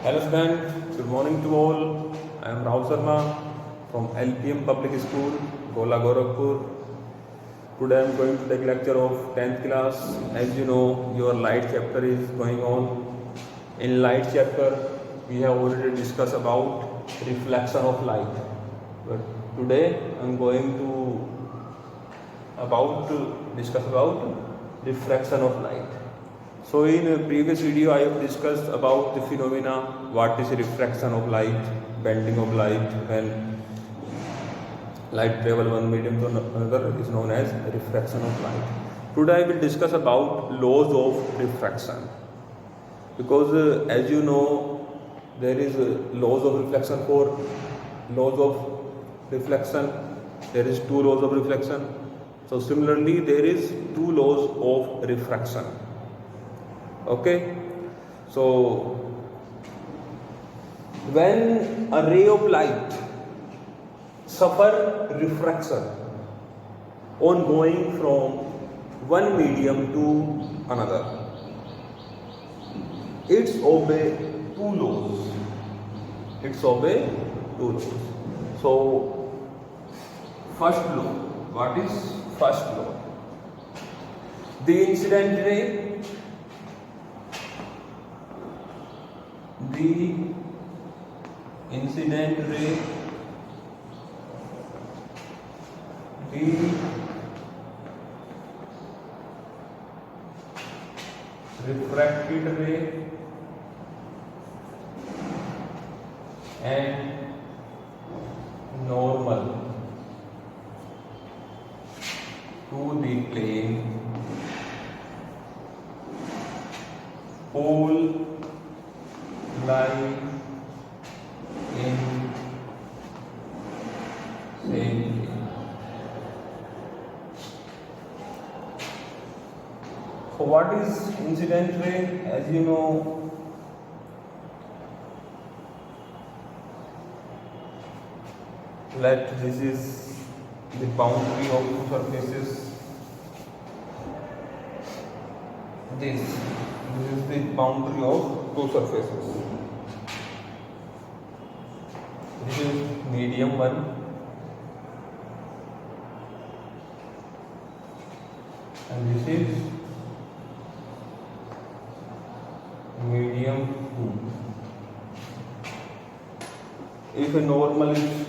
Hello students, good morning to all. I am Rahul Sharma from LPM Public School, Gola Gorakhpur. Today I am going to take lecture of 10th class. As you know, your light chapter is going on. In light chapter, we have already discussed about reflection of light. But today I am going to discuss about refraction of light. So in a previous video I have discussed about the phenomena, what is refraction of light, bending of light, when light travel one medium to another is known as refraction of light. Today I will discuss about laws of refraction, because as you know there is laws of reflection. For laws of reflection there is two laws of reflection. So similarly there is two laws of refraction. Okay, so when a ray of light suffer refraction on going from one medium to another, it's obey two laws. So first law, what is first law? The incident ray the refracted ray and normal to the plane all lie in same plane. So what is incident ray? As you know, let this is the boundary of two surfaces. This is the boundary of two surfaces. This is medium 1 and this is medium 2. If a normal is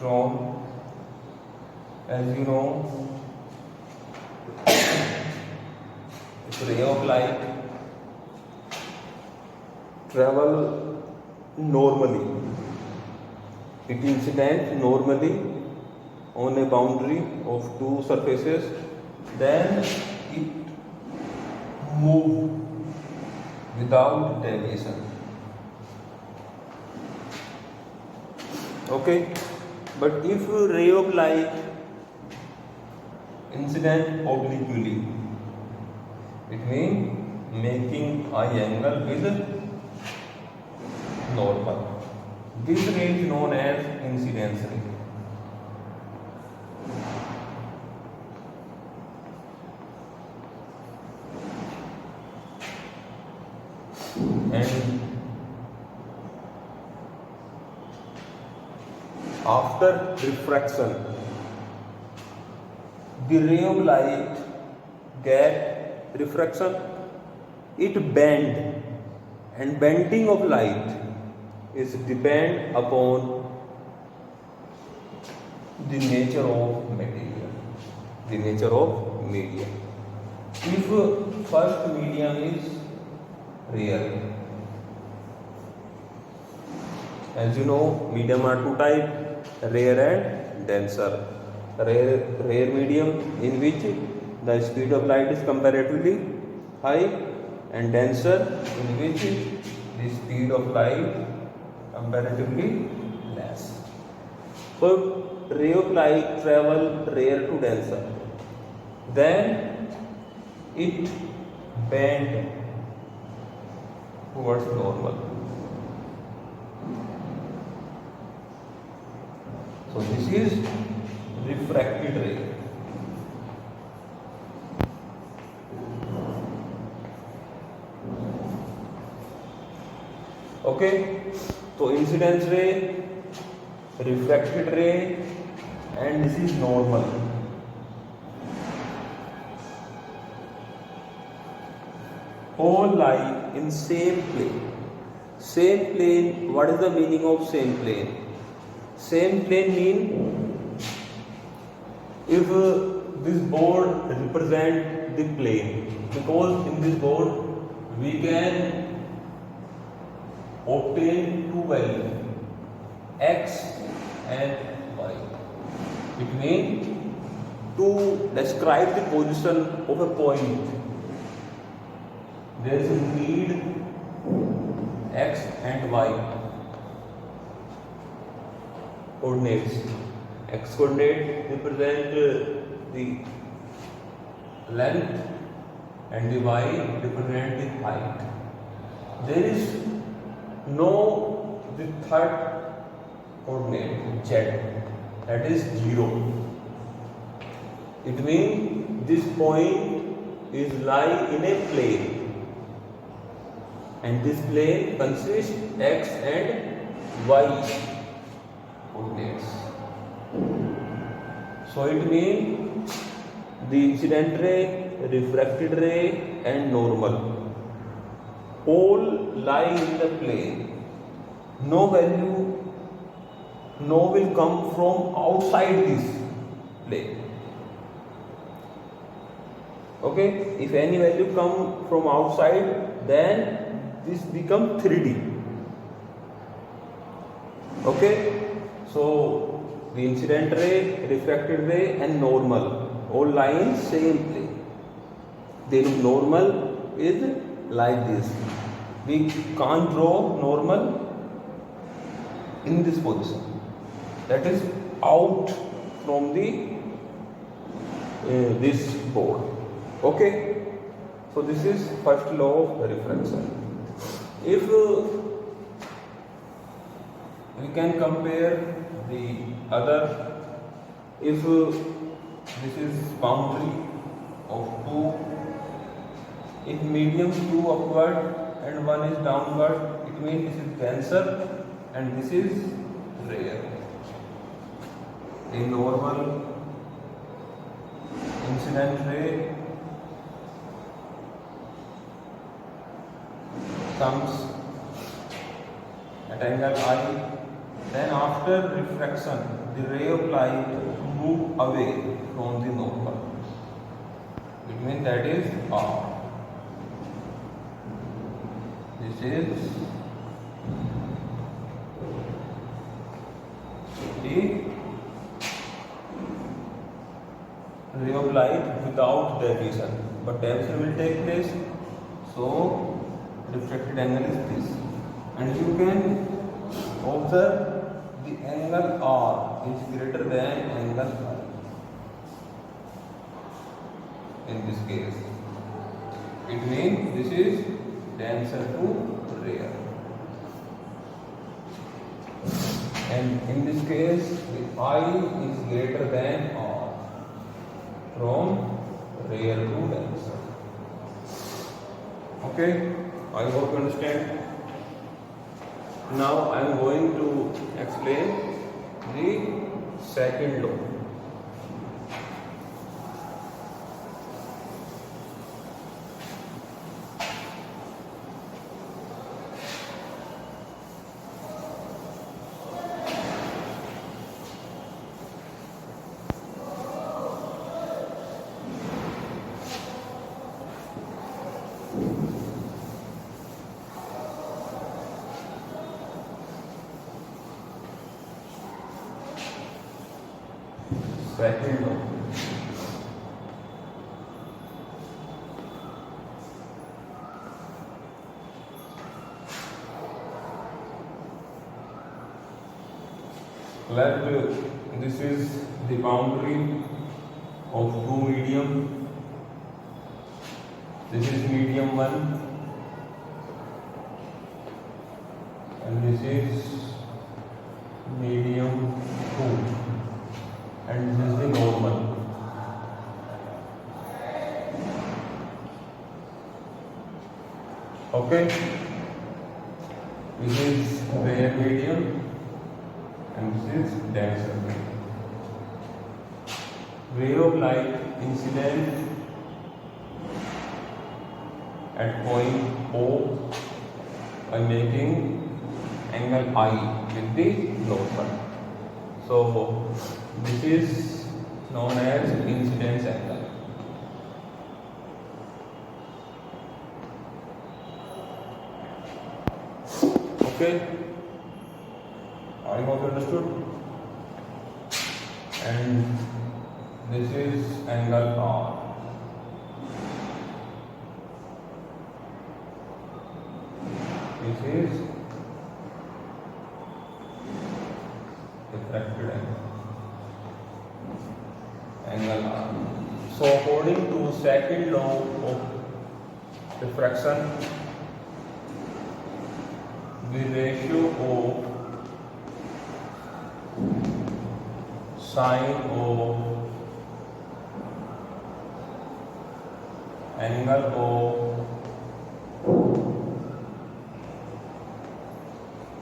drawn, as you know, if ray of light travel normally, it incident normally on a boundary of two surfaces, then it move without deviation. Okay, but if ray of light incident obliquely, it means making eye angle with normal. This ray is known as incidence ray. And after refraction, the ray of light get refraction, it bend, and bending of light is depend upon the nature of material, the nature of medium. If first medium is rare, as you know, medium are two types, rare and denser. Rare medium, in which the speed of light is comparatively high, and denser, in which the speed of light comparatively less. So ray of light travel rare to denser, then it bend towards normal. So this is refracted ray. Okay, so incidence ray, refracted ray, and this is normal. All lie in same plane. Same plane, what is the meaning of same plane? Same plane mean if this board represent the plane, because in this board we can obtain two values, x and y. It means to describe the position of a point, there is a need x and y coordinates. X coordinate represent the length and the y represent the height. There is no the third coordinate z, that is 0. It means this point is lie in a plane, and this plane consists x and y coordinates. So it means the incident ray, refracted ray, and normal all lie in the plane. No will come from outside this plane. Okay, if any value come from outside, then this become 3D. Okay, so the incident ray, refracted ray, and normal all lie in same plane. Then normal is like this. We can't draw normal in this position. That is out from the this board. Okay, so this is first law of refraction. If we can compare the other, if this is boundary of two, if medium two upward and one is downward, it means this is denser and this is rare. A normal incident ray comes at angle I, then after refraction the ray of light move away from the normal. It means that is R. This is the ray of light without deviation, but deviation will take place, so refracted angle is this, and you can observe the angle R is greater than angle I. In this case, it means this is denser to rare, and in this case the I is greater than R, from rare to denser. Okay, I hope you understand. Now I am going to explain the second law. Second law. Let this is the boundary of two medium. This is medium 1 and this is medium 2, and this is the normal. Okay, This is rare medium and this is denser medium. Ray of light incident at point O by making angle I with the normal. So this is known as incidence angle. Okay, I hope you understood. And this is angle R. This is refracted angle R. So according to second law of refraction, the ratio of sine of angle of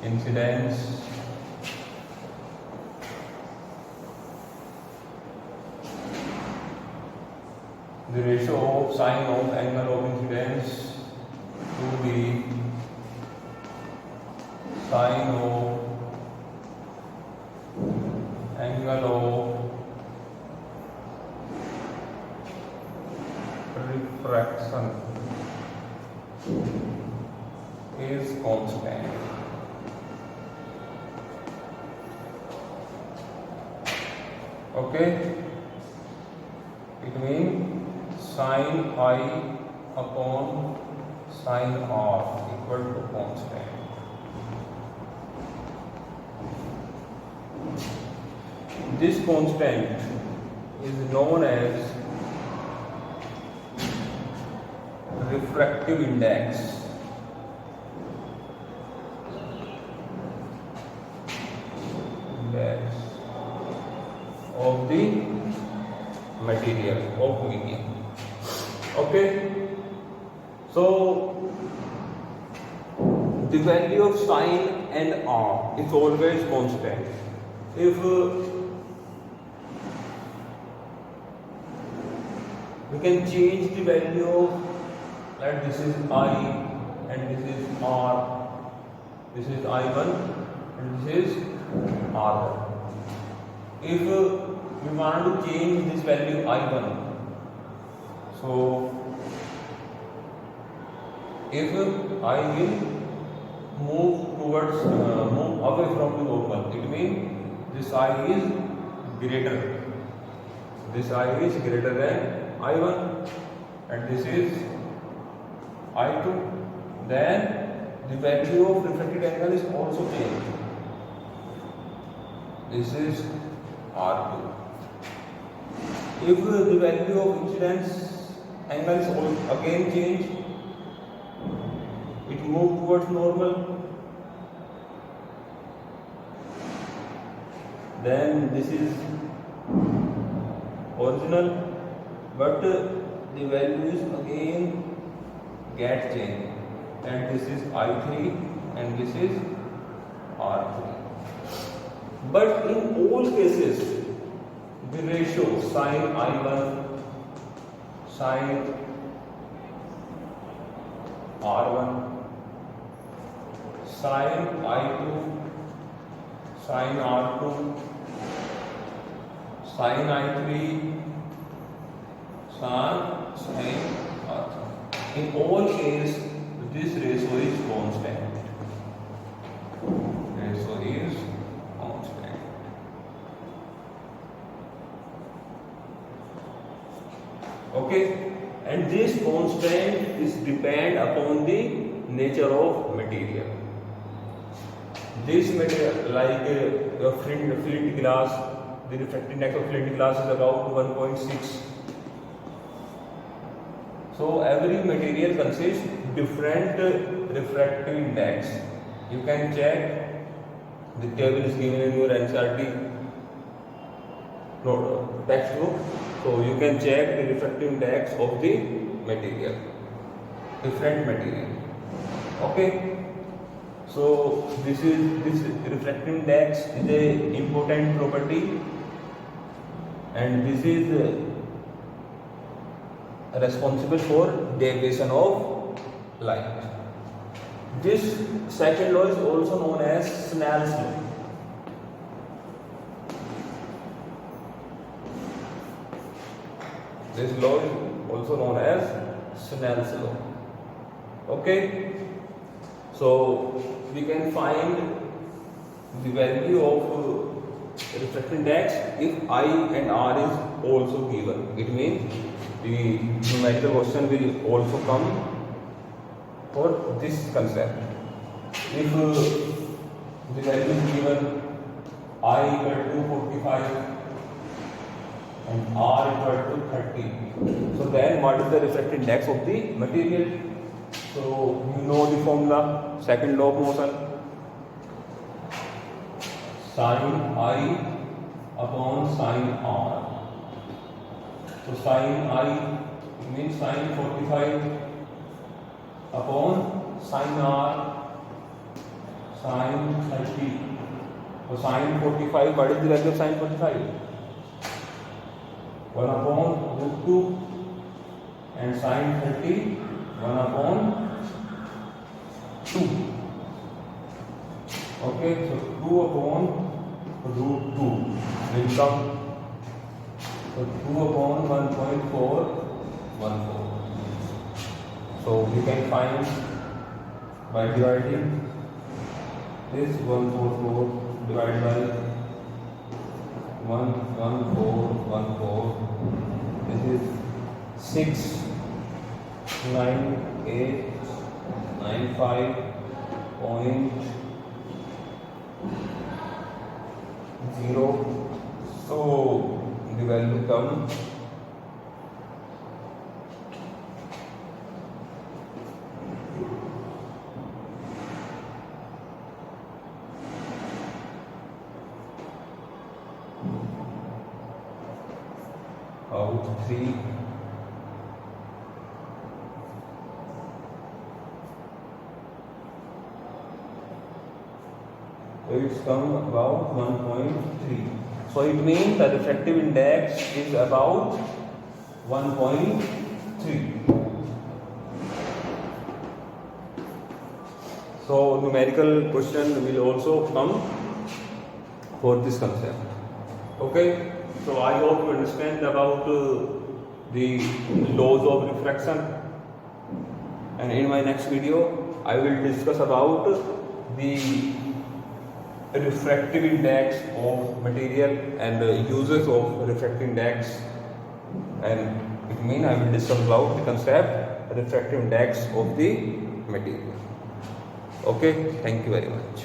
incidence the ratio of sine of angle of incidence to the sine of angle of refraction is constant. Okay, it means sine I upon sine R equal to constant. This constant is known as refractive index. Of the material of medium. Okay, so the value of sine and R is always constant. If we can change the value of, like this is I and this is R, this is I1 and this is R1. If we want to change this value I1, so if I will move towards move away from the normal, it means this I is greater. This I is greater than I1 and this is I2. Then the value of refracted angle is also changed. This is R2. If the value of incidence angle is again changed, it moves towards normal, then this is original, but the value is again get changed, and this is I3 and this is R3. But in all cases, the ratio sine I1, sine R1, sine I2, sine R2, sine I3, sine R3. In all cases, this ratio is constant. Ratio is constant. Okay, and this constant is depend upon the nature of material. This material, like a flint glass, the refractive index of flint glass is about 1.6. So every material consists different refractive index. You can check, the table is given in your NCERT textbook. So you can check the refractive index of the material, different material. Okay. So this refractive index is a important property, and this is responsible for deviation of light. This second law is also known as Snell's law. This law is also known as Snell's law. Okay, so we can find the value of refractive index if I and R is also given. It means the numerical question will also come for this concept. If the value is given I equal to 45 and R equal to 30, so then what is the refractive index of the material? So you know the formula, second law of motion, sin I upon sin R. So sin I means sin 45 upon sin R sin 30. So sin 45, what is the value of sin 45? 1 upon root 2, and sin 30 1 upon 2. Okay, so 2 upon root 2 will come. So 2 upon 1.414. So we can find by dividing this 144 divided by 11414. This is 69895.0. So the value comes out 3. So it's come about 1.3. So it means the refractive index is about 1.3. So numerical question will also come for this concept. Okay, so I hope you understand about the laws of refraction, and in my next video I will discuss about the refractive index of material and uses of refractive index, and it means I will discuss about the concept refractive index of the material. Okay, thank you very much.